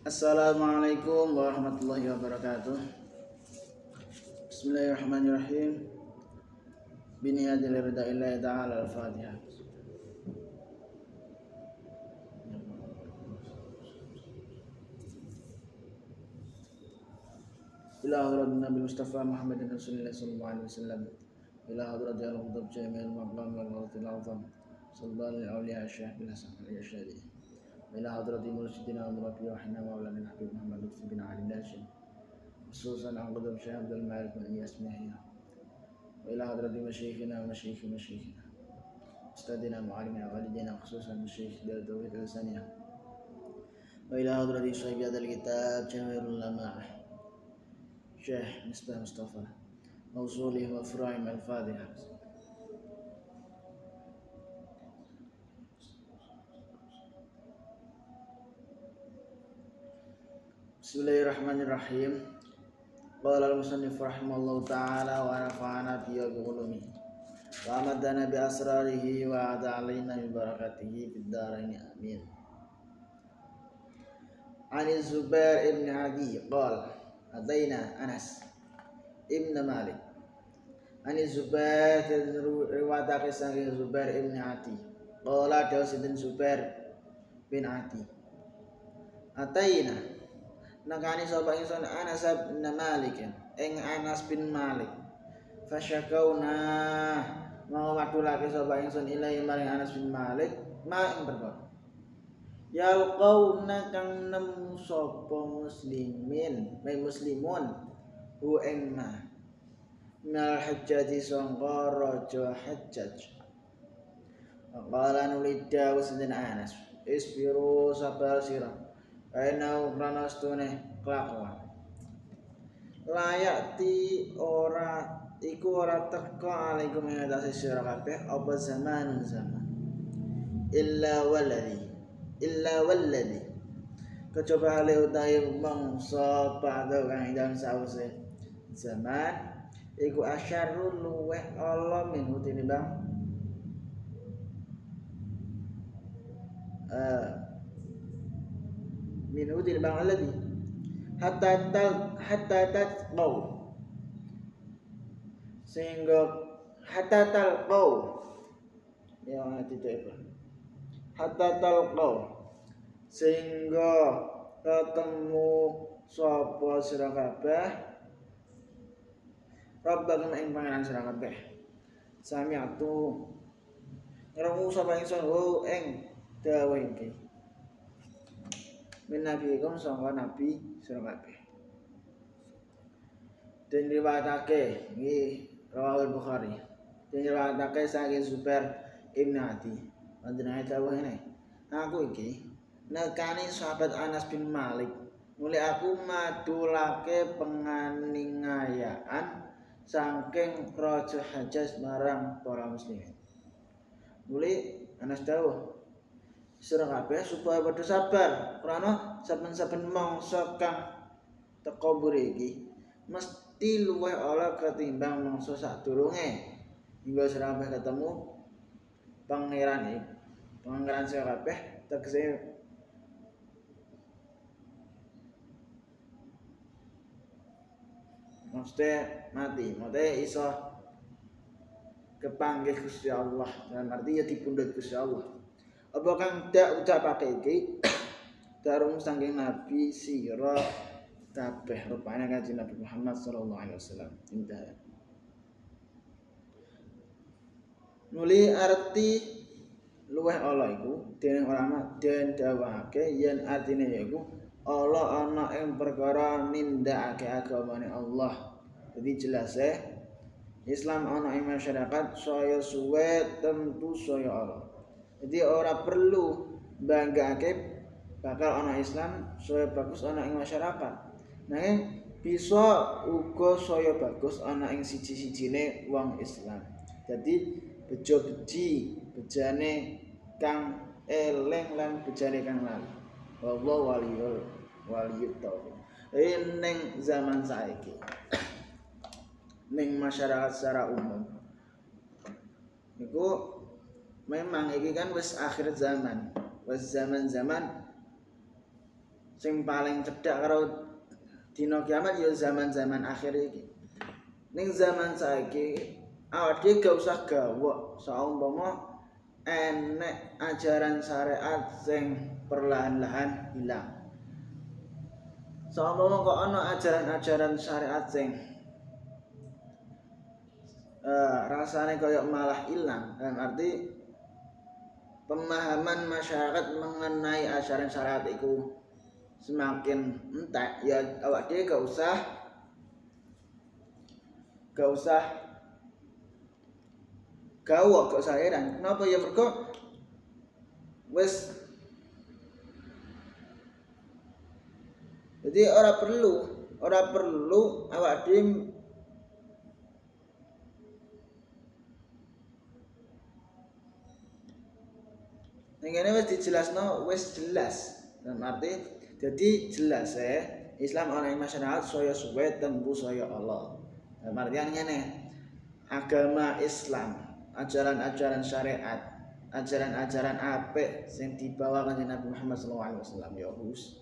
Assalamualaikum warahmatullahi wabarakatuh. Bismillahirrahmanirrahim. Biniyadil ridaillahi ta'ala al-Fatihah. Ila hadratin Nabi Mustafa Muhammadin Rasulullah sallallahu alaihi wasallam. Ila hadratil al-Qutb Jamil Maqam wal-Ghawthil Azam. Sallallahu alaihi awliya syekh bin Hasan al-Yashadi. Ila hadratil mursyidina wa murabbi wa hina maulana Habib Muhammad Lutfi bin Ali Dashim. Khususan an Qutb Syekh Abdul Malik bin Iyas Mahia. وإلى حضرة مشايخنا ومشايخ مشايخنا أستاذنا معلمنا والدينا خصوصا مشايخ دار التوحيد الثانية وإلى حضرة صاحب هذا الكتاب جواهر اللماع شيخ مصباح مصطفى موصوله وفروعه مع الفاتحة. بسم الله الرحمن الرحيم. قال المصنف رحمه الله تعالى ونفعنا به بعلومه وأمدنا بأسراره وأعاد علينا ببركاته في الدارين آمين. عن الزبير بن عدي قال أتينا أنس ابن مالك عن الزبير رواية kisah Zubair ibn Adi qala dawuh Zubair bin Adi Ataina nakani sapa ingsun Anas bin Malik ing Anas bin Malik fasyakauna mau wadulake sapa ingsun ilahi maring Anas bin Malik ma ing perkara yalqauna kang nemu sapa muslimun hu ing ma minal hajjati sangka raja Hajjaj qala nulida wasidin Anas isbiru sabar sirah Aina ukrana stune kelakuan layak ti ora iku ora teko alaikum ing atase sira kabeh apa zaman illa walladhi kecoba hale utahe mangsa padha kang dalem sause zaman iku asyarul luweh ala min tinimbang minhu tinimbang alladhi hatta tatqaw sehingga hatta talqaw ya itu hatta talqaw sehingga ketemu sapa sira kabeh Rabbakum ing pangeran sira kabeh sami'tu ngrungu sapa ingsun ing dawuh iki min nabiikum sangka nabi sira kabeh. Den riwayatake iki Rawahul Bukhari. Den riwayatake saking Zubair ibn Adi. Wonten ayat dawuh ngene. Aku iki nekani sahabat Anas bin Malik. Mulai aku madulake penganingayaan saking Raja Hajjaj marang para muslimin. Mulai Anas dawuh sira kabeh supaya padha sabar krana saben-saben mangsa kang teka mburi iki mesti luwih ala ketimbang mangsa sadurunge hingga sira kabeh ketemu pangeran sira kabeh tegese mesti mati iso kepanggih Gusti Allah dalam arti ya dipundhut Gusti Allah. Apa kang dak ucapake iki darung saking Nabi sira kabeh rupane kanjeng Nabi Muhammad sallallahu alaihi wasallam. Indah. Nuli arti luweh ala iku dening ulama den dawuhake yen artine yaiku Allah ana ing perkara nindakake agamane Allah. Jadi jelas Islam ana ing masyarakat saya suwe tentu saya Allah. Jadi ora perlu banggake bakal ana Islam saya bagus ana ing masyarakat. Nanging bisa uga saya bagus ana ing siji-sijine wong Islam. Jadi bejo-beji bejane kang eling lan bejane kang lali. Wallahu waliyut tauhid. Ning zaman saiki ning masyarakat secara umum niku memang iki kan wis akhir zaman, wis zaman-zaman sing paling cedhak karo dina kiamat ya zaman-zaman akhir iki. Ning zaman saiki awake dhewe gak usah gawok saumpama enek ajaran syariat sing perlahan-lahan hilang. Saumpama kok ana ajaran-ajaran syariat sing rasane koyo malah hilang, dalam arti pemahaman masyarakat mengenai ajaran syariat itu semakin entek, ya awak dhewe gak usah gawok, gak usah heran. Kenapa ya mergo wis jadi ora perlu awak dhewe ngene wis dijelasno, wis jelas. Dalam arti jadi jelas Islam ana ing masyarakat saya suwe tembus saya Allah. Dalam artian ngene, agama Islam, ajaran-ajaran syariat, ajaran-ajaran apik sing dibawa kanjeng Nabi Muhammad SAW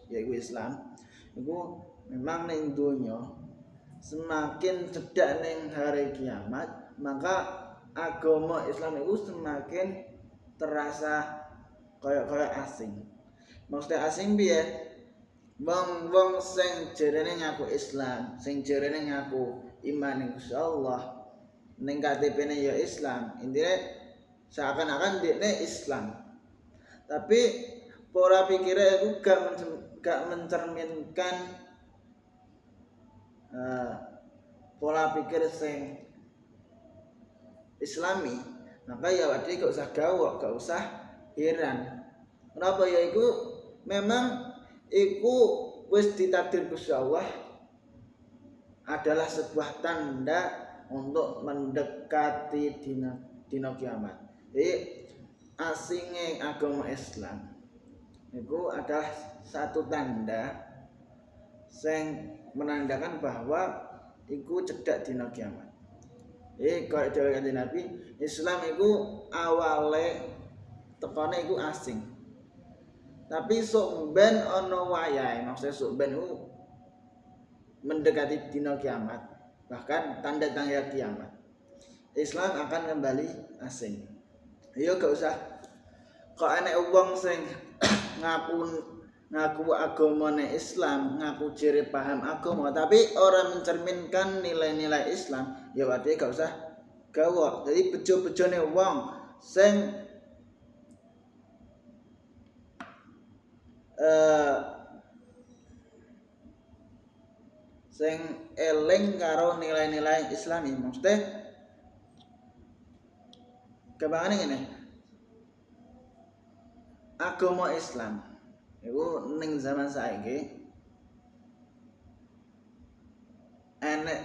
yaiku Islam, iku memang ning donya semakin cedhak ning hari kiamat, maka agama Islam itu semakin terasa kaya asing. Maksudnya asing piye? Wong sing jerene ngaku Islam, sing jerene ngaku iman ing Gusti Allah, ning KTP-ne ya Islam. Intine seakan-akan dekne Islam. Tapi pola pikirnya itu gak mencerminkan pola pikir sing Islami. Maka ya wadi gak usah gawok, gak usah heran. Kenapa ya iku memang iku wis ditakdir Gusti Allah adalah sebuah tanda untuk mendekati dina kiamat. Jadi asingnya agama Islam itu adalah satu tanda yang menandakan bahwa iku cedhak dina kiamat. Jadi kalau dawuh kanjeng Nabi, Islam itu awale tekane iku asing. Tapi sok ben ana wayahe, maksudnya sok ben mendekati dina kiamat, bahkan tanda-tanda kiamat. Islam akan kembali asing. Yo gak usah kok enek wong sing ngaku agamane Islam, ngaku ciri paham agama, tapi ora mencerminkan nilai-nilai Islam, ya berarti gak usah gawok. Jadi bejo-bejone wong sing sing eling karo nilai-nilai Islami, maksudnya kebangane ngene. Agama Islam iku ning zaman saiki enek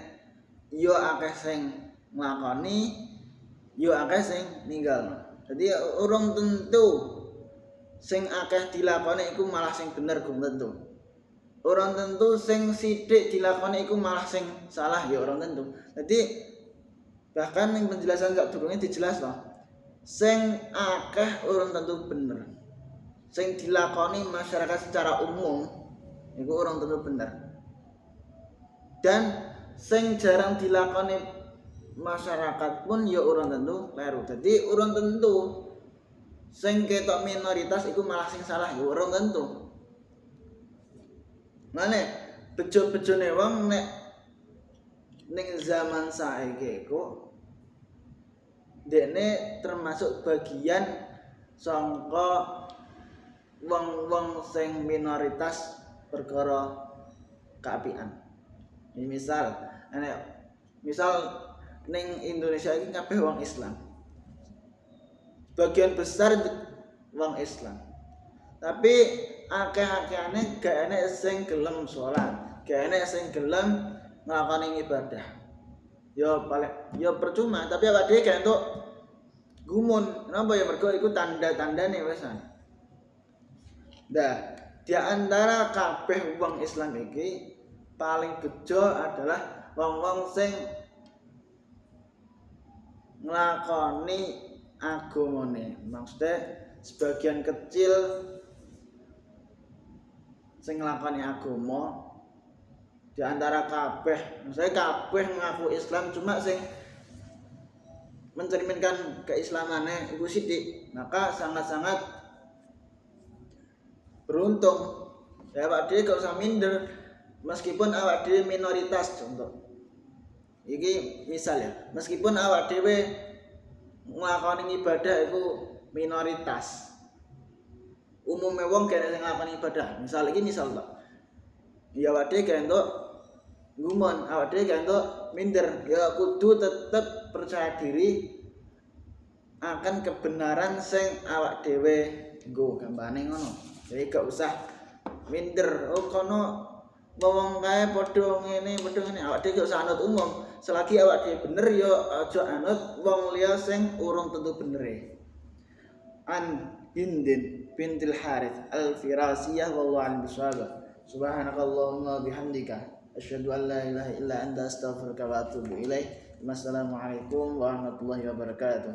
yo akeh sing nglakoni, yo akeh sing ninggalno. Jadi urung tentu sing akeh dilakoni iku malah sing bener, gum tentu. Orang tentu sing sithik dilakoni iku malah sing salah, ya orang tentu. Jadi bahkan ning penjelasan sak durunge dijelas loh. Sing akeh orang tentu bener. Sing dilakoni masyarakat secara umum iku orang tentu bener. Dan sing jarang dilakoni masyarakat pun ya orang tentu kleru. Jadi orang tentu sing ketok minoritas iku malah sing salah, ya orang tentu. Mane bejo-bejone wong nek ning zaman saiki iku dekne termasuk bagian sangka wong-wong sing minoritas perkara keapian. Ini misal ning Indonesia iki kabeh wong Islam. Bagian besar wong Islam. Tapi akeh-akehane gak enek sing gelem salat, gak enek sing gelem nglakoni ibadah. Ya percuma, tapi awake dhewe gak entuk gumun. Kenapa ya? Mergo iku tanda-tandane wis. Nah, di antara kabeh wong Islam iki paling bejo adalah wong-wong sing nglakoni agamane. Maksudnya sebagian kecil sing nglakoni agama di antara kabeh, saya kabeh ngaku Islam cuma sing mencerminkan keislamannya iku sithik, maka sangat-sangat beruntung. Ya awak dhewe gak usah minder meskipun awak dhewe minoritas contoh. Iki misal ya, meskipun awak dhewe nglakoni ibadah iku minoritas. Umume wong kene sing nglakoni ibadah, misal iki misal Pak. Ya awak dhewe gak entuk gumun, awak dhewe gak entuk minder, ya kudu tetep percaya diri akan kebenaran sing awak dhewe nggo, gambane ngono. Jadi gak usah minder, oh kono wong kae padha ngene, awak dhewe gak usah anut umum. Selagi awak dhewe bener ya aja anut wong liya sing urung tentu benere. An Hindin bintil Harith al-Firasiyah wallahu a'lam bishawab. Subhanakallahumma bihamdika asyhadu an la ilaha illa anta astaghfiruka wa atubu ilaik. Wassalamualaikum warahmatullahi wabarakatuh.